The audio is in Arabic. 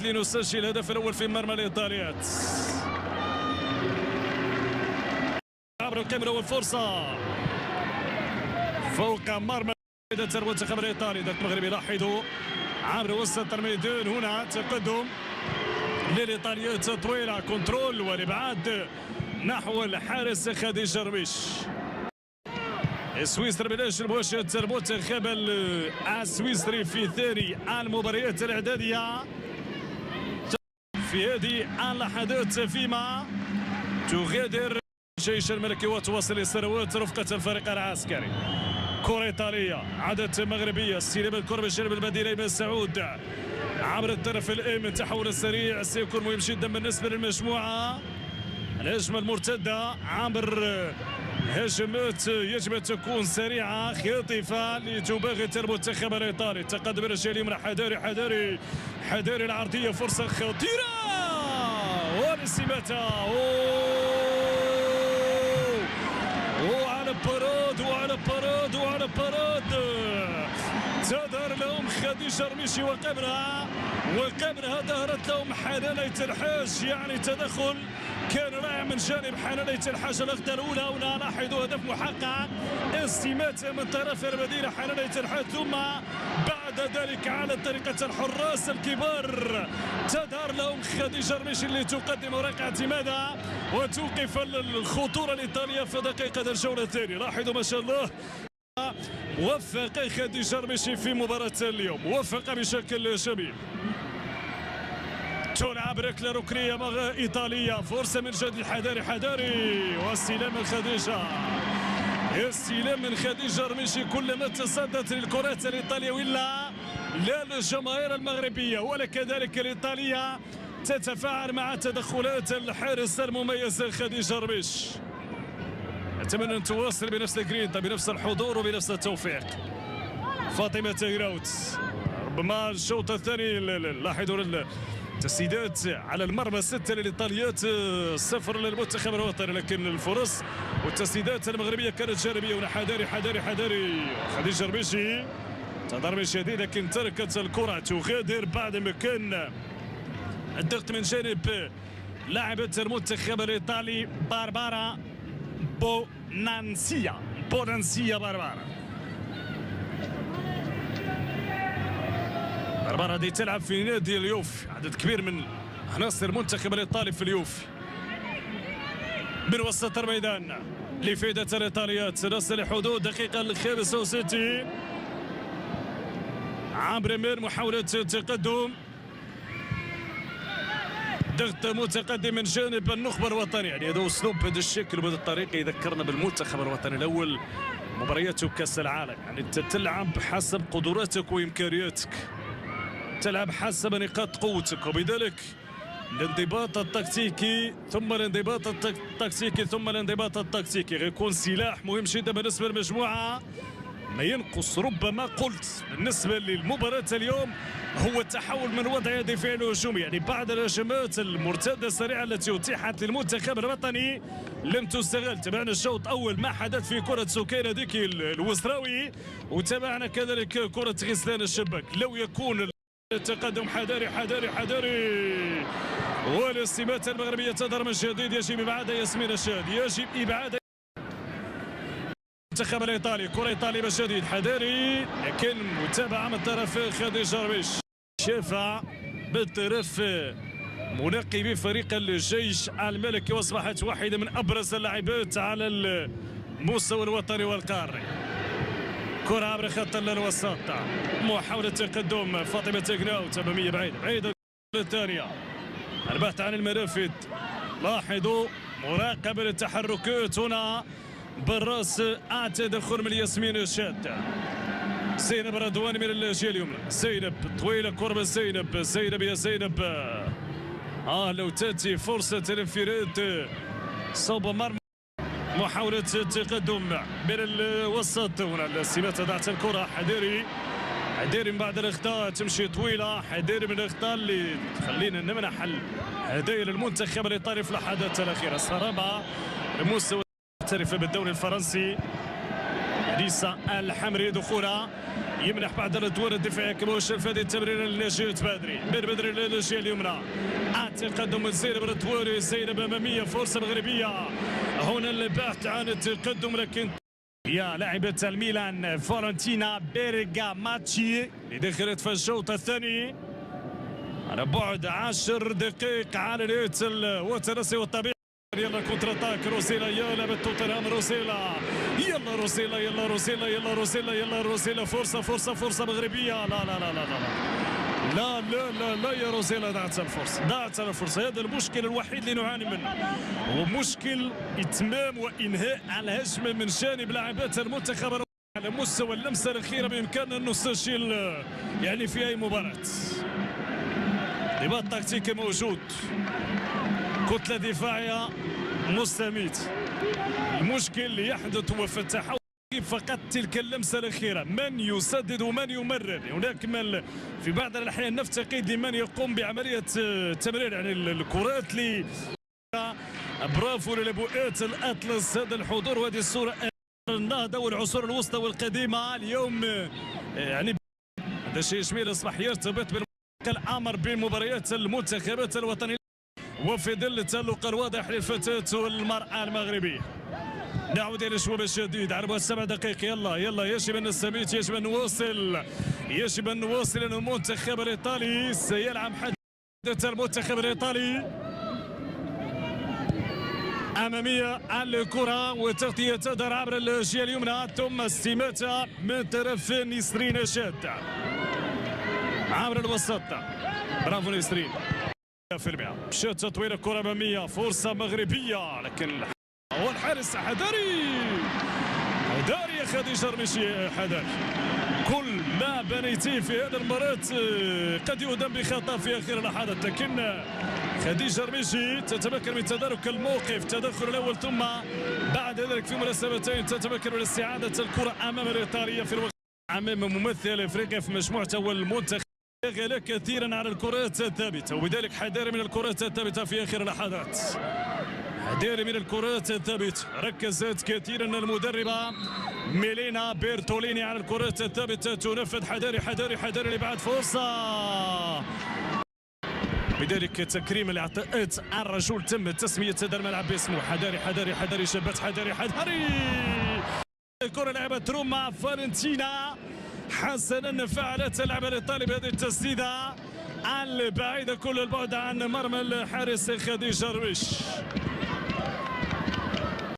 لنسجل الهدف الأول في مرمى الإيطاليات. عبر الكاميرا والفرصة فوق مرمى المنتخب الإيطالي. ذاك المغربي لاحظوا عبر وسط الميدان. هنا تقدم للإيطاليات طويلة، كنترول والإبعاد نحو الحارس خديج جرميش. سويسرا بلاش مباشرة المنتخب السويسري في ثاني المباريات الإعدادية في هذه اللحظات، فيما تغادر الجيش الملكي وتواصل السنوات رفقة الفريق العسكري. كرة إيطالية، عادة مغربية، استلام الكرة بجانب المدينة أيمن سعود عبر الطرف الأيمن. تحول السريع سيكون مهم جدا بالنسبة للمجموعة. الهجمة المرتدة عبر هجمات يجب أن تكون سريعة خاطفة لتباغت المنتخب الإيطالي. تقدم الرجال اليمنى، حذاري العرضية، فرصة خطيرة ونسمتها. وعلى باراد تظهر لهم خديج جرميشي وقبلها ظهرت لهم حنانية الحاج. يعني تدخل كان رائع من جانب حنانية الحاج. الأخطاء الأولى هنا لاحظوا هدف محقق، استماتة من طرف المدينة حنانية الحاج، ثم بعد ذلك على طريقة الحراس الكبار تظهر لهم خديج جرميشي اللي تقدم ورقة اعتمادها وتوقف الخطورة الإيطالية في دقيقة الجولة الثانية. لاحظوا ما شاء الله وفق خديج جرميشي في مباراة اليوم، وفق بشكل جميل. تلعب ركلة ركنية إيطالية، فرصة من جديد، حذاري واستلام من خديج جرميشي. كلما تصدت للكرات الإيطالية ولا لا للجماهير المغربية ولا كذلك الإيطالية تتفاعل مع تدخلات الحارس المميز خديج جرميش. أتمنى أن تواصل بنفس الجرينتا، بنفس الحضور وبنفس التوفيق. فاطمة تيغراوت، ربما الشوط الثاني لاحظوا التسديدات على المرمى 6 للإيطاليات، 0 للمنتخب الوطني، لكن الفرص والتسديدات المغربية كانت جانبية. هنا حذاري خديج جرميشي تضرب شديد، لكن تركت الكرة تغادر بعد ما كان الضغط من جانب لاعبة المنتخب الإيطالي باربارا بونانسيا باربارا دي تلعب في نادي اليوفي، عدد كبير من عناصر المنتخب الإيطالي في اليوفي. من وسط الميدان لفائدة الإيطاليات، نصل حدود دقيقة 65 عبر من محاولة تقدم، ضغط متقدم من جانب النخبة الوطني. يعني هذا اسلوب بهذا الشكل وبهذه الطريقه يذكرنا بالمنتخب الوطني الاول مباريات كاس العالم. يعني انت تلعب حسب قدراتك وامكانياتك، تلعب حسب نقاط قوتك، وبذلك الانضباط التكتيكي ثم الانضباط التكتيكي غيكون سلاح مهم جدا بالنسبه للمجموعه. ما ينقص ربما قلت بالنسبه للمباراه اليوم هو التحول من وضع دفاعي لهجومي. يعني بعد الهجمات المرتده السريعه التي اتيحت للمنتخب الوطني لم تستغل. تابعنا الشوط الاول ما حدث في كره سكينه ديكي الوزراوي، وتابعنا كذلك كره غسلان الشباك. لو يكون التقدم حذاري والاستماتة المغربيه تظهر من جديد. يجب ابعاد ياسمين الشاد، يجب ابعاد المنتخب الايطالي. كره ايطاليه من جديد، حذاري، لكن متابعه من طرف خديج جرميش. شافها بالطرف منقبي فريق الجيش الملكي، واصبحت واحده من ابرز اللاعبات على المستوى الوطني والقاري. كره عبر خط الوسط، محاوله تقدم فاطمه تيغراوت اماميه بعيده الثانيه، البحث عن المرافد. لاحظوا مراقبه التحركات هنا بالراس، التدخل من ياسمين الشاد. زينب رضواني من الجهه اليمنى، زينب طويله، كره زينب يا زينب. لو تاتي فرصه الانفراد صوب مرمى. محاوله تقدم من الوسط، هنا الاستماتة ضاعت الكره. حذاري من بعد الاخطاء، تمشي طويله، حذاري من الاخطاء اللي تخلينا نمنح الهدايا للمنتخب الايطالي في اللحظات الاخيره. صرامه المستوى المحترفه بالدوري الفرنسي، ريسا الحمري دخولها يمنح بعض الادوار الدفاعيه كما شاف هذه التمريره لنجاة بدري بدري للجهه اليمنى. التقدم من زينب الرتواري، زينب اماميه، فرصه مغربيه هنا البحث عن التقدم، لكن يا لاعبة الميلان فالنتينا بيرغاماتشي اللي دخلت في الشوط الثاني على بعد 10 دقائق على نهاية الوتر والطبيعي. يلا كونتر اتاك روسيلا، يا لعبة توتنهام روسيلا، يلا روسيلا يلا روسيلا يلا روسيلا يلا روسيلا، فرصة مغربية. لا لا لا لا لا لا لا لا لا يا روسيلا، ضاعت الفرصة. هذا المشكل الوحيد اللي نعاني منه، هو مشكل إتمام وإنهاء الهجمة من جانب لاعبات المنتخب على مستوى اللمسة الأخيرة. بإمكاننا أن نسجل يعني في أي مباراة. رباط تكتيكي موجود، كتلة دفاعية مستميت. المشكل اللي يحدث هو في التحول فقط تلك اللمسة الأخيرة، من يسدد ومن يمرر. هناك من في بعض الأحيان نفتقد لمن يقوم بعملية التمرير، يعني الكرات اللي برافو للبؤات الأطلس. هذا الحضور وهذه الصورة النهضة والعصور الوسطى والقديمة اليوم، يعني هذا شيء جميل أصبح يرتبط بالأمر بمباريات المنتخبات الوطنية وفي ظل التألق الواضح للفتاة والمرأة المغربية. نعود الى شوب الشديد على 7 دقائق. يلا يجب ان نستميت، يجب ان نواصل. المنتخب الايطالي سيلعب حدث المنتخب الايطالي اماميه الكره، وتغطيه تدار عبر الجهه اليمنى ثم استماتة من طرف نسرين شاد عبر الوسط. برافو نسرين في المئة. مشات تطوير الكره اماميه، فرصه مغربيه لكن هو الحارس حذاري يا خديجة رميشي. حذاري، كل ما بنيتيه في هذه المباراة قد يؤدم بخطأ في آخر اللحظات، لكن خديجة رميشي تتمكن من تدارك الموقف، تدخل الأول ثم بعد ذلك في مناسبتين تتمكن من استعادة الكرة أمام الإيطالية في الوقت أمام ممثل أفريقيا في مجموعته والمنتخب. غلا كثيرا على الكرات الثابتة، وبذلك حذاري من الكرات الثابتة في آخر اللحظات. حذاري من الكرات الثابتة، ركزت كثيرا المدربة ميلينا بيرتوليني على الكرات الثابتة، تنفذ حذاري لبعد فرصة. بذلك تكريم الاعطاءات الرجل تم تسمية هذا الملعب باسمه. حذاري شبت حذاري الكرة لعبت روما فالنتينا. حسنا فعلت اللاعب الايطالي بهذه التسديده البعيده كل البعد عن مرمى الحارس خديجة رميش.